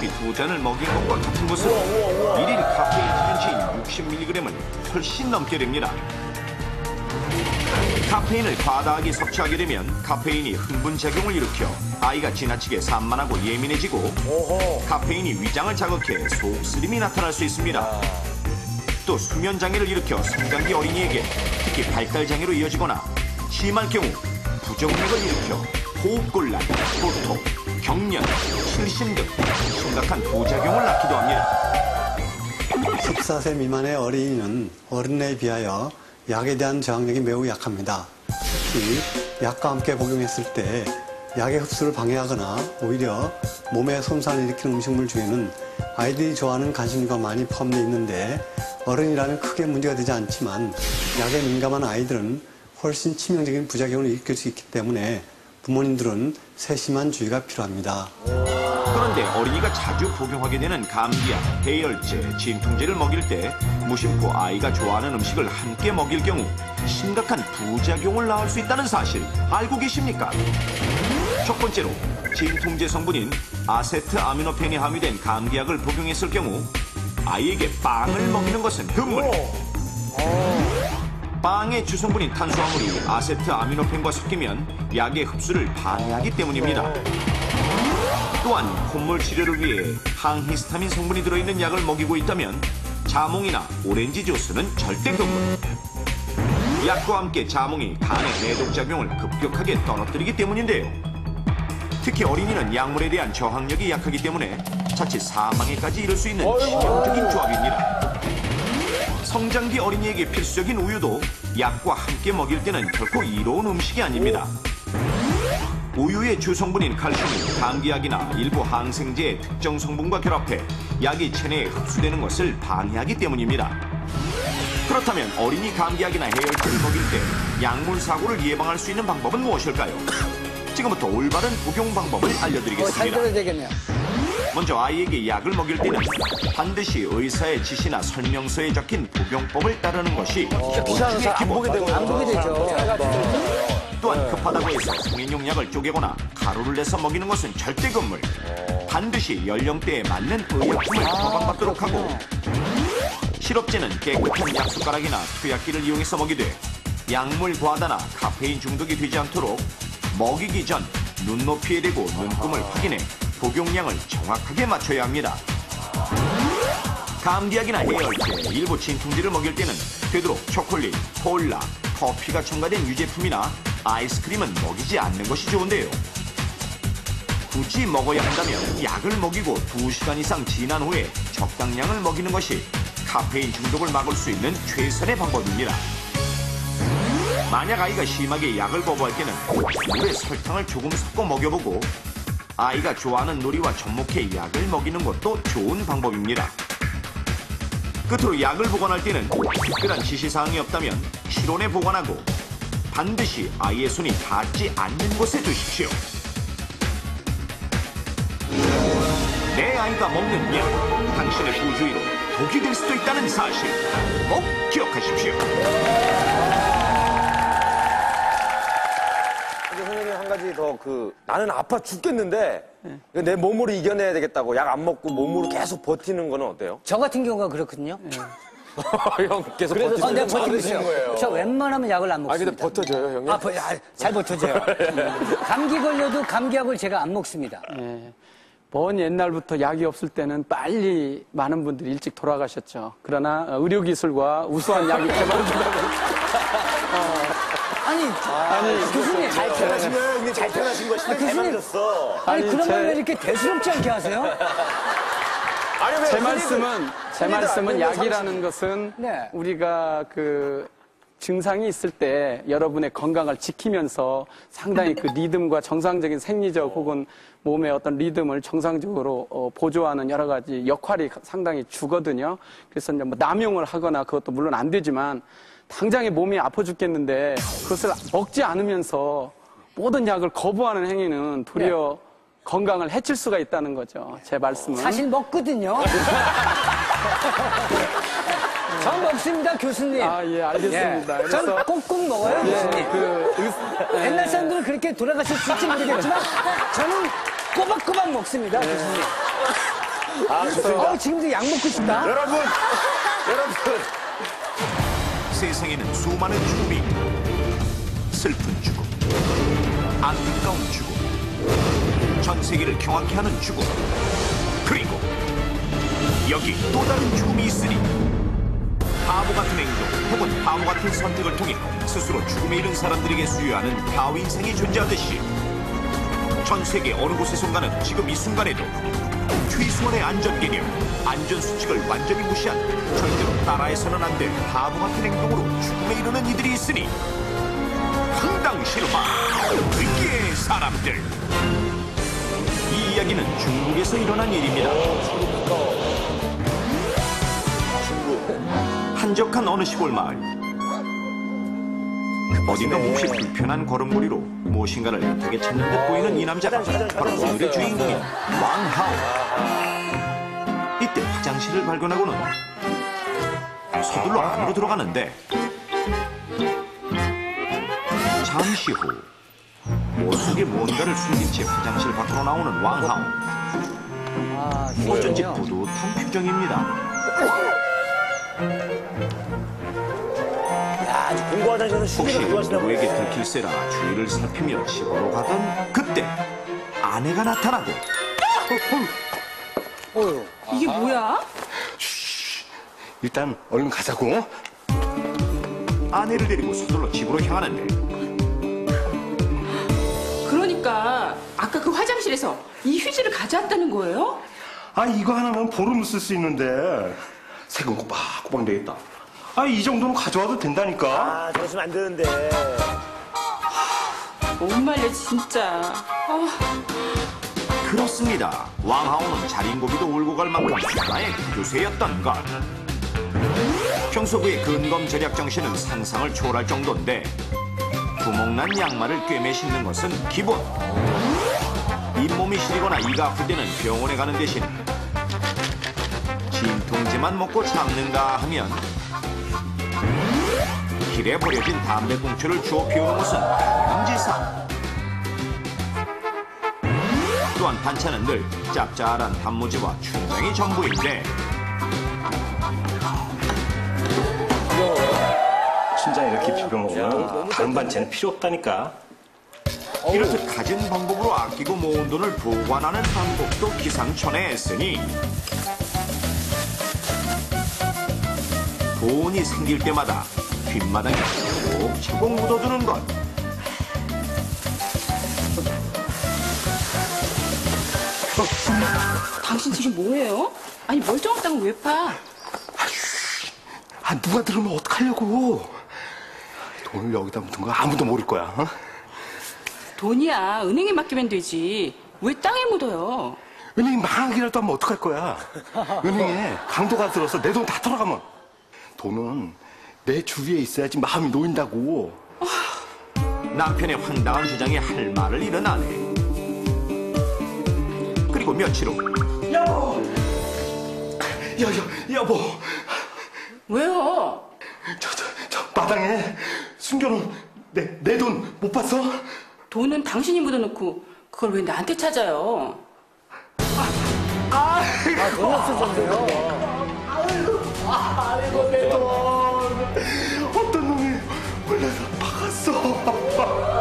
커피 2잔을 먹인 것과 같은 것으로 1일 카페인 기준치인 60mg은 훨씬 넘게 됩니다. 카페인을 과다하게 섭취하게 되면 카페인이 흥분작용을 일으켜 아이가 지나치게 산만하고 예민해지고 카페인이 위장을 자극해 속쓰림이 나타날 수 있습니다. 또 수면장애를 일으켜 성장기 어린이에게 특히 발달장애로 이어지거나 심할 경우 부정맥을 일으켜 호흡곤란, 호통, 경련, 실신 등 심각한 부작용을 낳기도 합니다. 14세 미만의 어린이는 어른에 비하여 약에 대한 저항력이 매우 약합니다. 특히 약과 함께 복용했을 때 약의 흡수를 방해하거나 오히려 몸에 손상을 일으키는 음식물 중에는 아이들이 좋아하는 간식류가 많이 포함되어 있는데 어른이라면 크게 문제가 되지 않지만 약에 민감한 아이들은 훨씬 치명적인 부작용을 일으킬 수 있기 때문에 부모님들은 세심한 주의가 필요합니다. 그런데 어린이가 자주 복용하게 되는 감기약, 해열제, 진통제를 먹일 때 무심코 아이가 좋아하는 음식을 함께 먹일 경우 심각한 부작용을 낳을 수 있다는 사실 알고 계십니까? 첫 번째로 진통제 성분인 아세트아미노펜이 함유된 감기약을 복용했을 경우 아이에게 빵을 먹이는 것은 금물. 빵의 주성분인 탄수화물이 아세트아미노펜과 섞이면 약의 흡수를 방해하기 때문입니다. 또한 콧물 치료를 위해 항히스타민 성분이 들어있는 약을 먹이고 있다면 자몽이나 오렌지 주스는 절대 금물. 약과 함께 자몽이 간의 해독작용을 급격하게 떨어뜨리기 때문인데요. 특히 어린이는 약물에 대한 저항력이 약하기 때문에 자칫 사망에까지 이를 수 있는 치명적인 조합입니다. 성장기 어린이에게 필수적인 우유도 약과 함께 먹일 때는 결코 이로운 음식이 아닙니다. 우유의 주성분인 칼슘이 감기약이나 일부 항생제의 특정 성분과 결합해 약이 체내에 흡수되는 것을 방해하기 때문입니다. 그렇다면 어린이 감기약이나 해열제를 먹일 때 약물 사고를 예방할 수 있는 방법은 무엇일까요? 지금부터 올바른 복용 방법을 알려드리겠습니다. 잘 들어야 되겠네요. 먼저 아이에게 약을 먹일 때는 반드시 의사의 지시나 설명서에 적힌 복용법을 따르는 것이 기사는 잘 안 보게 되고 안 보게 되죠. 또한 급하다고 해서 성인용 약을 쪼개거나 가루를 내서 먹이는 것은 절대 금물. 반드시 연령대에 맞는 의약품을 처방받도록 하고 시럽제는 깨끗한 약숟가락이나 투약기를 이용해서 먹이되 약물 과다나 카페인 중독이 되지 않도록 먹이기 전 눈높이에 대고 눈금을 확인해 복용량을 정확하게 맞춰야 합니다. 감기약이나 해열제, 일부 진통제를 먹일 때는 되도록 초콜릿, 콜라, 커피가 첨가된 유제품이나 아이스크림은 먹이지 않는 것이 좋은데요. 굳이 먹어야 한다면 약을 먹이고 2시간 이상 지난 후에 적당량을 먹이는 것이 카페인 중독을 막을 수 있는 최선의 방법입니다. 만약 아이가 심하게 약을 거부할 때는 물에 설탕을 조금 섞어 먹여보고 아이가 좋아하는 놀이와 접목해 약을 먹이는 것도 좋은 방법입니다. 끝으로 약을 보관할 때는 특별한 지시사항이 없다면 실온에 보관하고 반드시 아이의 손이 닿지 않는 곳에 두십시오. 내 아이가 먹는 약, 당신의 부주의로 독이 될 수도 있다는 사실 꼭 기억하십시오. 선생님 한 가지 더 나는 아파 죽겠는데 내 몸으로 이겨내야 되겠다고 약 안 먹고 몸으로 계속 버티는 거는 어때요? 저 같은 경우가 그렇거든요. 형 계속 내가 버티는 버티고 있어요. 저 웬만하면 약을 안 먹습니다. 근데 버텨져요, 형님? 잘 버텨져요. 감기 걸려도 감기약을 제가 안 먹습니다. 먼 옛날부터 약이 없을 때는 빨리 많은 분들이 일찍 돌아가셨죠. 그러나 의료기술과 우수한 약이 개발된다고. 아니, 교수님. 잘 태어나신 거예요, 형님? 잘 태어나신 것인데 잘 만들었어. 아니, 그런 걸 왜 이렇게 대수롭지 않게 하세요? 제 말씀은 약이라는 것은 네. 우리가 증상이 있을 때 여러분의 건강을 지키면서 상당히 리듬과 정상적인 생리적 혹은 몸의 어떤 리듬을 정상적으로 보조하는 여러 가지 역할이 상당히 주거든요. 그래서 이제 남용을 하거나 그것도 물론 안 되지만 당장에 몸이 아파 죽겠는데 그것을 먹지 않으면서 모든 약을 거부하는 행위는 도리어 건강을 해칠 수가 있다는 거죠. 제 말씀은. 사실 먹거든요. 전 먹습니다, 교수님. 예, 알겠습니다. 예. 전 꼭꼭 먹어요, 교수님. 옛날 사람들은 그렇게 돌아가셨을지 모르겠지만 저는 꼬박꼬박 먹습니다, 교수님. 지금도 약 먹고 싶다. 여러분. 세상에는 수많은 죽음이 있다. 슬픈 죽음, 안타까운 죽음, 전 세계를 경악케 하는 죽음, 그리고 여기 또 다른 죽음이 있으니 바보 같은 행동 혹은 바보 같은 선택을 통해 스스로 죽음에 이른 사람들에게 수여하는 바보 인생이 존재하듯이 전 세계 어느 곳에선가는 지금 이 순간에도 최소한의 안전 개념, 안전 수칙을 완전히 무시한 절대로 따라해서는 안 될 바보 같은 행동으로 죽음에 이르는 이들이 있으니 황당 실화, 불기의 사람들. 이 이야기는 중국에서 일어난 일입니다. 한적한 어느 시골 마을. 어딘가 몹시 불편한 걸음걸이로 무엇인가를 애타게 찾는 듯 보이는 이 남자가 바로 오늘의 주인공인 왕하오. 이때 화장실을 발견하고는 서둘러 안으로 들어가는데 잠시 후 머릿속에 뭔가를 숨긴 채 화장실 밖으로 나오는 왕하오. 어쩐지 뿌듯한 표정입니다. 야, 아주 공부하다 저는 혹시 수비를 좋아하시나 보네. 누구에게 들킬세라 주위를 살피며 집으로 가던 그때 아내가 나타나고 이게 뭐야? 일단 얼른 가자고. 아내를 데리고 서둘러 집으로 향하는데 그러니까 아까 그 화장실에서 이 휴지를 가져왔다는 거예요? 아, 이거 하나면 보름을 쓸 수 있는데 세금 꼬박꼬박 내겠다. 아, 이 정도는 가져와도 된다니까. 아, 저러시면 안 되는데. 정말요 진짜. 그렇습니다. 왕하오는 자린고비도 울고 갈 만큼 하나의 교세였던 것. 평소 그의 근검절약 정신은 상상을 초월할 정도인데 구멍난 양말을 꿰매 신는 것은 기본. 잇몸이 시리거나 이가 아플 때는 병원에 가는 대신 진통제만 먹고 참는가 하면 길에 버려진 담배꽁초를 주워 피우는 것은 당연지사. 또한 반찬은 늘 짭짤한 단무지와 춘장이 전부인데 춘장 이렇게 비벼 먹으면 다른 반찬은 필요 없다니까. 이렇듯 가진 방법으로 아끼고 모은 돈을 보관하는 방법도 기상천외했으니 돈이 생길 때마다 뒷마당에 차곡차곡 묻어두는 것. 당신 지금 뭐해요? 아니 멀쩡한 땅을 왜 파? 아, 누가 들으면 어떡하려고. 돈을 여기다 묻은 거 아무도 모를 거야. 어? 돈이야 은행에 맡기면 되지. 왜 땅에 묻어요? 은행이 망하기라도 하면 어떡할 거야. 은행에 강도가 들어서 내 돈 다 털어가면. 돈은 내 주위에 있어야지 마음이 놓인다고. 남편의 황당한 주장에 할 말을 잃은 아내. 그리고 며칠 후 여보. 왜요? 저 마당에 숨겨놓은 내 돈 못 봤어? 돈은 당신이 묻어놓고 그걸 왜 나한테 찾아요? 돈 없어졌네요. 아이고, 내 돈. 어떤 놈이 몰래서 박았어.